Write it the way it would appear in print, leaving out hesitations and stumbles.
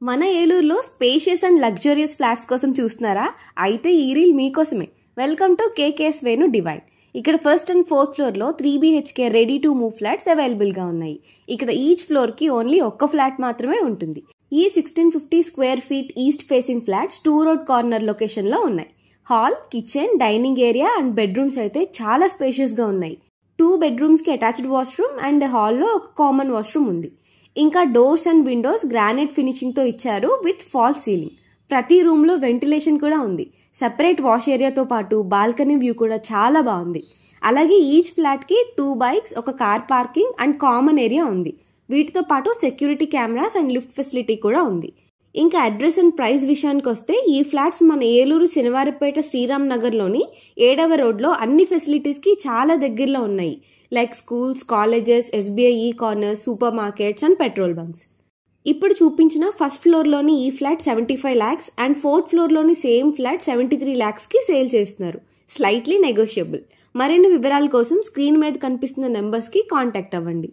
మన ఏలూరులో spacious and luxurious flats కోసం చూస్తున్నారా? అయితే ఈ రీల్ మీకోసమే. Welcome to KKS Venu divine. ఇక్కడ ఫస్ట్ అండ్ ఫోర్త్ ఫ్లోర్ లో 3 BHK ready to move flats available గా ఉన్నాయి. ఇక్కడ ఈచ్ ఫ్లోర్ కి ఓన్లీ ఒక్క ఫ్లాట్ మాత్రమే ఉంటుంది. ఈ 1650 square feet east facing flats 2 road corner location లో ఉన్నాయి. Hall, kitchen, dining area and bedrooms అయితే చాలా స్పేషియస్ గా ఉన్నాయి. 2 బెడ్రూమ్స్ కి అటాచ్డ్ వాష్రూమ్ అండ్ హాల్లో ఒక కామన్ వాష్రూమ్ ఉంది. ఇంకా doors and Windows granite finishing తో ఇచ్చారు విత్ ఫాల్స్ సీలింగ్. ప్రతి రూమ్ లో వెంటిలేషన్ కూడా ఉంది. సెపరేట్ వాష్ ఏరియాతో పాటు బాల్కనీ వ్యూ కూడా చాలా బాగుంది. అలాగే ఈచ్ ఫ్లాట్ కి 2 బైక్స్, ఒక car parking and common area ఉంది. వీటితో పాటు security cameras and lift facility కూడా ఉంది. ఇంకా అడ్రస్ అండ్ ప్రైస్ విషయానికి వస్తే ఈ ఫ్లాట్స్ మన ఏలూరు శనివారపేట శ్రీరామ్ నగర్ లోని 7వ రోడ్ లో అన్ని ఫెసిలిటీస్ కి చాలా దగ్గరలో ఉన్నాయి. Like schools, colleges, SBI corners, super markets and petrol bunks. ఇప్పుడు చూపించిన ఫస్ట్ ఫ్లోర్ లోని ఈ flat 75 lakhs and fourth floor లోని సేమ్ ఫ్లాట్ 73 lakhs కి సేల్ చేస్తున్నారు. Slightly negotiable. మరిన్ని వివరాల కోసం స్క్రీన్ మీద కనిపిస్తున్న నెంబర్స్ కి కాంటాక్ట్ అవ్వండి.